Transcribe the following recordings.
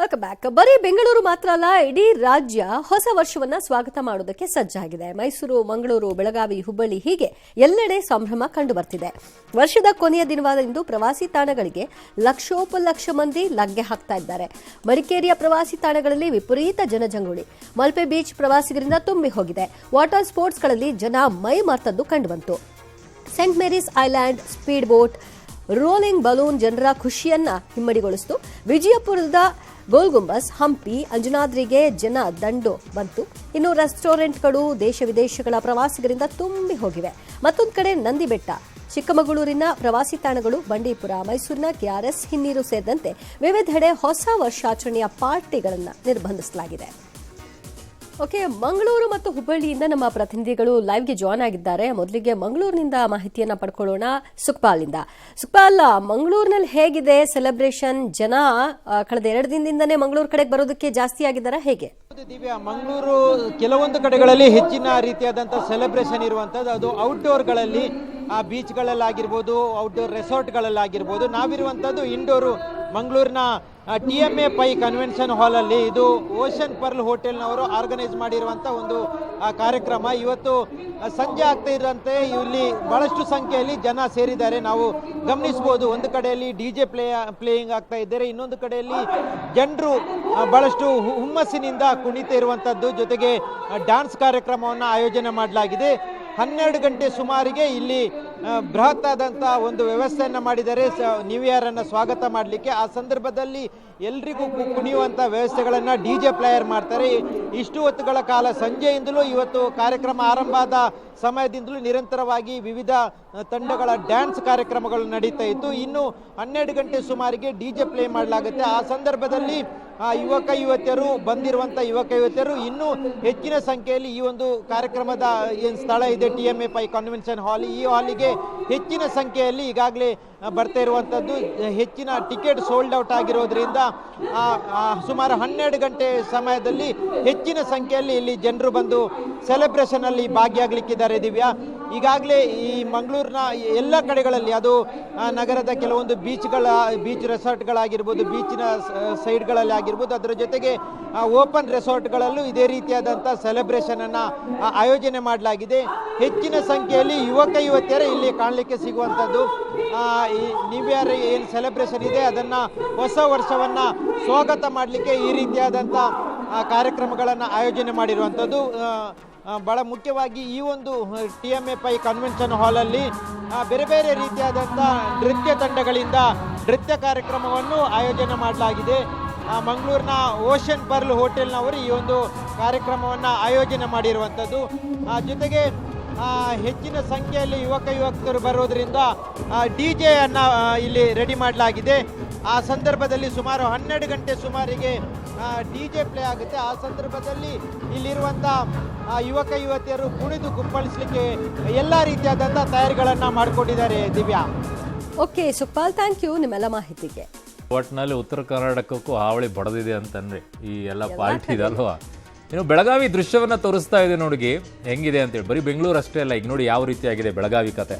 Welcome back. ಬರೀ ಬೆಂಗಳೂರು ಮಾತ್ರ ಅಲ್ಲ, ಇಡೀ ರಾಜ್ಯ ಹೊಸ ವರ್ಷವನ್ನ ಸ್ವಾಗತ ಮಾಡೋದಕ್ಕೆ ಸಜ್ಜಾಗಿದೆ. ಮೈಸೂರು, ಮಂಗಳೂರು, ಬೆಳಗಾವಿ, ಹುಬ್ಬಳ್ಳಿ ಹೀಗೆ ಎಲ್ಲೆಡೆ ಸಂಭ್ರಮ ಕಂಡು ಬರ್ತಿದೆ. ವರ್ಷದ ಕೊನೆಯ ದಿನವಾದ ಇಂದು ಪ್ರವಾಸಿ ತಾಣಗಳಿಗೆ ಲಕ್ಷೋಪಲಕ್ಷ ಮಂದಿ ಲಗ್ಗೆ ಹಾಕ್ತಾ ಇದ್ದಾರೆ. ಮಡಿಕೇರಿಯ ಪ್ರವಾಸಿ ತಾಣಗಳಲ್ಲಿ ವಿಪರೀತ ಜನಜಂಗುಳಿ. ಮಲ್ಪೆ ಬೀಚ್ ಪ್ರವಾಸಿಗರಿಂದ ತುಂಬಿ ಹೋಗಿದೆ. ವಾಟರ್ ಸ್ಪೋರ್ಟ್ಸ್ಗಳಲ್ಲಿ ಜನ ಮೈ ಮರ್ತದ್ದು ಕಂಡುಬಂತು. Saint Mary's island, speed boat, rolling balloon ಜನರ ಖುಷಿಯನ್ನ ಹಿಮ್ಮಡಿಗೊಳಿಸಿತು. ವಿಜಯಪುರದ ಗೋಲ್ ಗುಂಬಸ್, ಹಂಪಿ, ಅಂಜನಾದ್ರಿಗೆ ಜನ ದಂಡು ಬಂತು. ಇನ್ನು ರೆಸ್ಟೋರೆಂಟ್ಗಳು ದೇಶ ವಿದೇಶಗಳ ಪ್ರವಾಸಿಗರಿಂದ ತುಂಬಿ ಹೋಗಿವೆ. ಮತ್ತೊಂದು ಕಡೆ ನಂದಿ ಬೆಟ್ಟ, ಚಿಕ್ಕಮಗಳೂರಿನ ಪ್ರವಾಸಿ ತಾಣಗಳು, ಬಂಡೀಪುರ, ಮೈಸೂರಿನ ಕೆಆರ್ಎಸ್ ಹಿನ್ನೀರು ಸೇರಿದಂತೆ ವಿವಿಧೆಡೆ ಹೊಸ ವರ್ಷಾಚರಣೆಯ ಪಾರ್ಟಿಗಳನ್ನು ನಿರ್ಬಂಧಿಸಲಾಗಿದೆ. ಓಕೆ, ಮಂಗಳೂರು ಮತ್ತು ಹುಬ್ಬಳ್ಳಿಯಿಂದ ನಮ್ಮ ಪ್ರತಿನಿಧಿಗಳು ಲೈವ್ಗೆ ಜಾಯ್ನ್ ಆಗಿದ್ದಾರೆ. ಮೊದಲಿಗೆ ಮಂಗಳೂರಿನಿಂದ ಮಾಹಿತಿಯನ್ನ ಪಡ್ಕೊಳ್ಳೋಣ ಸುಕ್ಪಾಲಿಂದ. ಸುಕ್ಪಾಲ್, ಮಂಗಳೂರಿನಲ್ಲಿ ಹೇಗಿದೆ ಸೆಲೆಬ್ರೇಷನ್? ಜನ ಕಳೆದ 2 ದಿನದಿಂದನೇ ಮಂಗಳೂರು ಕಡೆಗೆ ಬರೋದಕ್ಕೆ ಜಾಸ್ತಿ ಆಗಿದ್ದಾರಾ, ಹೇಗೆ? ದಿವ್ಯಾ, ಮಂಗಳೂರು ಕೆಲವೊಂದು ಕಡೆಗಳಲ್ಲಿ ಹೆಚ್ಚಿನ ರೀತಿಯಾದಂತಹ ಸೆಲೆಬ್ರೇಷನ್ ಇರುವಂತದ್ದು ಅದು ಔಟ್ಡೋರ್ಗಳಲ್ಲಿ, ಆ ಬೀಚ್ಗಳಲ್ಲಾಗಿರ್ಬೋದು, ಔಟ್ಡೋರ್ ರೆಸಾರ್ಟ್ಗಳಲ್ಲಾಗಿರ್ಬೋದು. ನಾವಿರುವಂತದ್ದು ಇಂಡೋರು ಮಂಗಳೂರಿನ TMA ಪೈ ಕನ್ವೆನ್ಷನ್ ಹಾಲ್ ಅಲ್ಲಿ. ಇದು ಓಷನ್ ಪರ್ಲ್ ಹೋಟೆಲ್ನವರು ಆರ್ಗನೈಸ್ ಮಾಡಿರುವಂತ ಒಂದು ಕಾರ್ಯಕ್ರಮ. ಇವತ್ತು ಸಂಜೆ ಆಗ್ತಾ ಇರುವಂತೆ ಇಲ್ಲಿ ಬಹಳಷ್ಟು ಸಂಖ್ಯೆಯಲ್ಲಿ ಜನ ಸೇರಿದ್ದಾರೆ. ನಾವು ಗಮನಿಸಬಹುದು, ಒಂದು ಕಡೆಯಲ್ಲಿ DJ ಪ್ಲೇಯಿಂಗ್ ಆಗ್ತಾ ಇದ್ದಾರೆ, ಇನ್ನೊಂದು ಕಡೆಯಲ್ಲಿ ಜನರು ಬಹಳಷ್ಟು ಹುಮ್ಮಸ್ಸಿನಿಂದ ಕುಣಿತಾ ಇರುವಂತದ್ದು. ಜೊತೆಗೆ ಡ್ಯಾನ್ಸ್ ಕಾರ್ಯಕ್ರಮವನ್ನು ಆಯೋಜನೆ ಮಾಡಲಾಗಿದೆ. 12 ಗಂಟೆ ಸುಮಾರಿಗೆ ಇಲ್ಲಿ ಬೃಹತ್ ಆದಂಥ ಒಂದು ವ್ಯವಸ್ಥೆಯನ್ನು ಮಾಡಿದ್ದಾರೆ ನ್ಯೂ ಇಯರ್ ಅನ್ನು ಸ್ವಾಗತ ಮಾಡಲಿಕ್ಕೆ. ಆ ಸಂದರ್ಭದಲ್ಲಿ ಎಲ್ರಿಗೂ ಕುಣಿಯುವಂಥ ವ್ಯವಸ್ಥೆಗಳನ್ನು DJ ಪ್ಲೇಯರ್ ಮಾಡ್ತಾರೆ. ಇಷ್ಟು ಹೊತ್ತುಗಳ ಕಾಲ ಸಂಜೆಯಿಂದಲೂ ಇವತ್ತು ಕಾರ್ಯಕ್ರಮ ಆರಂಭ ಆದ ಸಮಯದಿಂದಲೂ ನಿರಂತರವಾಗಿ ವಿವಿಧ ತಂಡಗಳ ಡ್ಯಾನ್ಸ್ ಕಾರ್ಯಕ್ರಮಗಳು ನಡೀತಾ ಇತ್ತು. ಇನ್ನು 12 ಗಂಟೆ ಸುಮಾರಿಗೆ DJ ಪ್ಲೇ ಮಾಡಲಾಗುತ್ತೆ. ಆ ಸಂದರ್ಭದಲ್ಲಿ ಯುವಕ ಯುವತಿಯರು ಬಂದಿರುವಂಥ ಯುವಕ ಯುವತಿಯರು ಇನ್ನೂ ಹೆಚ್ಚಿನ ಸಂಖ್ಯೆಯಲ್ಲಿ ಈ ಒಂದು ಕಾರ್ಯಕ್ರಮದ ಏನು ಸ್ಥಳ ಇದೆ TMA ಪೈ ಕನ್ವೆನ್ಷನ್ ಹಾಲ್, ಈ ಹಾಲಿಗೆ ಹೆಚ್ಚಿನ ಸಂಖ್ಯೆಯಲ್ಲಿ ಈಗಾಗಲೇ ಬರ್ತಾ ಇರುವಂಥದ್ದು. ಹೆಚ್ಚಿನ ಟಿಕೆಟ್ ಸೋಲ್ಡ್ ಔಟ್ ಆಗಿರೋದ್ರಿಂದ ಸುಮಾರು 12 ಗಂಟೆ ಸಮಯದಲ್ಲಿ ಹೆಚ್ಚಿನ ಸಂಖ್ಯೆಯಲ್ಲಿ ಇಲ್ಲಿ ಜನರು ಬಂದು ಸೆಲೆಬ್ರೇಷನ್ ಅಲ್ಲಿ ಭಾಗಿಯಾಗಲಿಕ್ಕಿದ್ದಾರೆ. ದಿವ್ಯಾ, ಈಗಾಗಲೇ ಈ ಮಂಗಳೂರಿನ ಎಲ್ಲ ಕಡೆಗಳಲ್ಲಿ, ಅದು ನಗರದ ಕೆಲವೊಂದು ಬೀಚ್ ರೆಸಾರ್ಟ್ಗಳಾಗಿರ್ಬೋದು, ಬೀಚಿನ ಸೈಡ್ಗಳಲ್ಲಿ ಆಗಿರ್ಬೋದು, ಅದರ ಜೊತೆಗೆ ಓಪನ್ ರೆಸಾರ್ಟ್ಗಳಲ್ಲೂ ಇದೇ ರೀತಿಯಾದಂಥ ಸೆಲೆಬ್ರೇಷನ್ ಅನ್ನ ಆಯೋಜನೆ ಮಾಡಲಾಗಿದೆ. ಹೆಚ್ಚಿನ ಸಂಖ್ಯೆಯಲ್ಲಿ ಯುವಕ ಯುವತಿಯರೇ ಇಲ್ಲಿ ಕಾಣಲಿಕ್ಕೆ ಸಿಗುವಂಥದ್ದು. ಈ ನ್ಯೂ ಇಯರ್ ಏನು ಸೆಲೆಬ್ರೇಷನ್ ಇದೆ ಅದನ್ನು, ಹೊಸ ವರ್ಷವನ್ನು ಸ್ವಾಗತ ಮಾಡಲಿಕ್ಕೆ ಈ ರೀತಿಯಾದಂಥ ಕಾರ್ಯಕ್ರಮಗಳನ್ನು ಆಯೋಜನೆ ಮಾಡಿರುವಂಥದ್ದು. ಬಹಳ ಮುಖ್ಯವಾಗಿ ಈ ಒಂದು TMA ಪೈ ಕನ್ವೆನ್ಷನ್ ಹಾಲಲ್ಲಿ ಬೇರೆ ಬೇರೆ ರೀತಿಯಾದಂಥ ನೃತ್ಯ ತಂಡಗಳಿಂದ ನೃತ್ಯ ಕಾರ್ಯಕ್ರಮವನ್ನು ಆಯೋಜನೆ ಮಾಡಲಾಗಿದೆ. ಮಂಗಳೂರಿನ ಓಷನ್ ಪರ್ಲ್ ಹೋಟೆಲ್ನವರು ಈ ಒಂದು ಕಾರ್ಯಕ್ರಮವನ್ನು ಆಯೋಜನೆ ಮಾಡಿರುವಂಥದ್ದು. ಜೊತೆಗೆ ಹೆಚ್ಚಿನ ಸಂಖ್ಯೆಯಲ್ಲಿ ಯುವಕ ಯುವಕರು ಬರೋದ್ರಿಂದ DJ ಅನ್ನು ಇಲ್ಲಿ ರೆಡಿ ಮಾಡಲಾಗಿದೆ. ಆ ಸಂದರ್ಭದಲ್ಲಿ ಸುಮಾರು 12 ಗಂಟೆ ಸುಮಾರಿಗೆ DJ ಪ್ಲೇ ಆಗುತ್ತೆ. ಆ ಸಂದರ್ಭದಲ್ಲಿ ಇಲ್ಲಿರುವಂಥ ಯುವಕ ಯುವತಿಯರು ಕುಣಿದು ಕುಪ್ಪಳಿಸಲಿಕ್ಕೆ ಎಲ್ಲ ರೀತಿಯಾದಂಥ ತಯಾರಿಗಳನ್ನು ಮಾಡಿಕೊಂಡಿದ್ದಾರೆ. Divya. Okay Sukhpal, thank you ನಿಮ್ಮೆಲ್ಲ ಮಾಹಿತಿಗೆ. ಒಟ್ಟಿನಲ್ಲಿ ಉತ್ತರ ಕರ್ನಾಟಕಕ್ಕೂ ಹಾವಳಿ ಬಡದಿದೆ ಅಂತಂದ್ರೆ ಈ ಎಲ್ಲ ಪಾರ್ಟಿ ಇದಲ್ವಾ. ಇನ್ನು ಬೆಳಗಾವಿ ದೃಶ್ಯವನ್ನ ತೋರಿಸ್ತಾ ಇದೆ ನೋಡಿ ಹೆಂಗಿದೆ ಅಂತೇಳಿ. ಬರೀ ಬೆಂಗಳೂರು ಅಷ್ಟೇ ಅಲ್ಲ, ಈಗ ನೋಡಿ ಯಾವ ರೀತಿಯಾಗಿದೆ ಬೆಳಗಾವಿ ಕತೆ.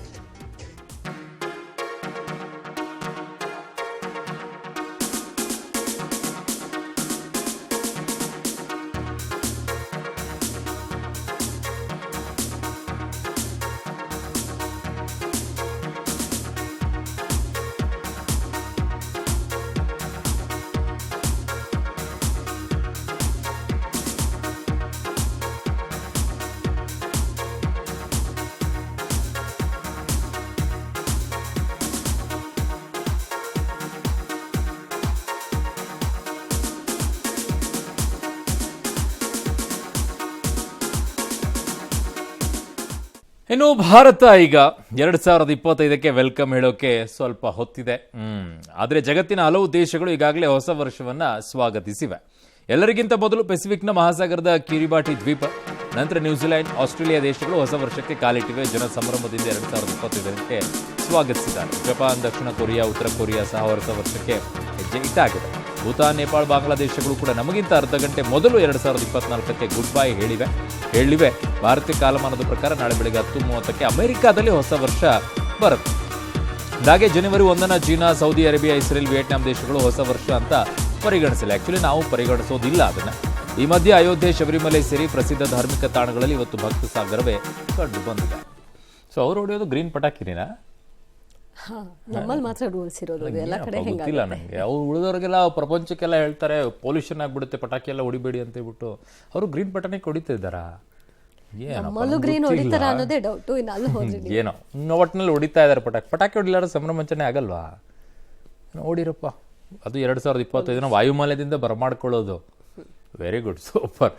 ಇನ್ನು ಭಾರತ ಈಗ 2025ಕ್ಕೆ ವೆಲ್ಕಮ್ ಹೇಳೋಕೆ ಸ್ವಲ್ಪ ಹೊತ್ತಿದೆ. ಆದರೆ ಜಗತ್ತಿನ ಹಲವು ದೇಶಗಳು ಈಗಾಗಲೇ ಹೊಸ ವರ್ಷವನ್ನ ಸ್ವಾಗತಿಸಿವೆ. ಎಲ್ಲರಿಗಿಂತ ಮೊದಲು ಪೆಸಿಫಿಕ್ನ ಮಹಾಸಾಗರದ ಕಿರಿಬಾಟಿ ದ್ವೀಪ, ನಂತರ ನ್ಯೂಜಿಲೆಂಡ್, ಆಸ್ಟ್ರೇಲಿಯಾ ದೇಶಗಳು ಹೊಸ ವರ್ಷಕ್ಕೆ ಕಾಲಿಟ್ಟಿವೆ. ಜನ ಸಂಭ್ರಮದಿಂದ 2025ಕ್ಕೆ ಸ್ವಾಗತಿಸಿದ್ದಾರೆ. ಜಪಾನ್, ದಕ್ಷಿಣ ಕೊರಿಯಾ, ಉತ್ತರ ಕೊರಿಯಾ ಸಹ ಹೊಸ ವರ್ಷಕ್ಕೆ ಹೆಜ್ಜೆ ಇಟ್ಟಾಗಿದೆ. ಭೂತಾನ್, ನೇಪಾಳ, ಬಾಂಗ್ಲಾದೇಶಗಳು ಕೂಡ ನಮಗಿಂತ ಅರ್ಧ ಗಂಟೆ ಮೊದಲು 2024ಕ್ಕೆ ಗುಡ್ ಬೈ ಹೇಳಿವೆ. ಭಾರತೀಯ ಕಾಲಮಾನದ ಪ್ರಕಾರ ನಾಳೆ ಬೆಳಗ್ಗೆ 10:30ಕ್ಕೆ ಅಮೆರಿಕಾದಲ್ಲಿ ಹೊಸ ವರ್ಷ ಬರುತ್ತೆ. ಹಾಗೆ ಜನವರಿ 1ನ China, Saudi Arabia, Israel, Vietnam ದೇಶಗಳು ಹೊಸ ವರ್ಷ ಅಂತ ಪರಿಗಣಿಸಿಲ್ಲ. ಆಕ್ಚುಲಿ ನಾವು ಪರಿಗಣಿಸೋದಿಲ್ಲ ಅದನ್ನ. ಈ ಮಧ್ಯೆ ಅಯೋಧ್ಯೆ, ಶಬರಿಮಲೆ ಸೇರಿ ಪ್ರಸಿದ್ಧ ಧಾರ್ಮಿಕ ತಾಣಗಳಲ್ಲಿ ಇವತ್ತು ಭಕ್ತ ಸಾಗರವೇ ಕಂಡು ಬಂದಿದೆ. ಸೊ ಅವ್ರು ಹೊಡೆಯೋದು ಗ್ರೀನ್ ಪಟಾಕಿನ ನಮ್ಮಲ್ಲಿ ಮಾತ್ರ ರೂಲ್ಸ್ ಇರೋದು, ಎಲ್ಲ ಕಡೆ ಗೊತ್ತಿಲ್ಲ ನನಗೆ. ಅವ್ರು ಉಳಿದವ್ರಿಗೆಲ್ಲ ಪ್ರಪಂಚಕ್ಕೆಲ್ಲ ಹೇಳ್ತಾರೆ ಪೊಲ್ಯೂಷನ್ ಆಗ್ಬಿಡುತ್ತೆ, ಪಟಾಕಿ ಎಲ್ಲ ಹೊಡಿಬೇಡಿ ಅಂತ ಹೇಳ್ಬಿಟ್ಟು ಅವರು ಗ್ರೀನ್ ಪಟಾಕಿ ಹೊಡಿತಾ ಇದ್ದಾರಾ? ನಮ್ಮಲ್ಲೂ ಗ್ರೀನ್ ಹೊಡಿತಾರ ಅನ್ನೋದೇ ಡೌಟ್. ಇನ್ನು ಅಲ್ಲಿ ಹೋದ್ರೆ ಏನೋ ಒಟ್ಟಿನಲ್ಲಿ ಹೊಡಿತಾ ಇದಾರೆ ಪಟಾಕಿ ಹೊಡಿಲಾರ ಸಂಭ್ರಮಾಚರಣೆ ಆಗಲ್ವಾ? ನೋಡಿರಪ್ಪ, ಅದು 2025 ವಾಯುಮಾಲ್ಯದಿಂದ ಬರಮಾಡ್ಕೊಳ್ಳೋದು. Very good, super.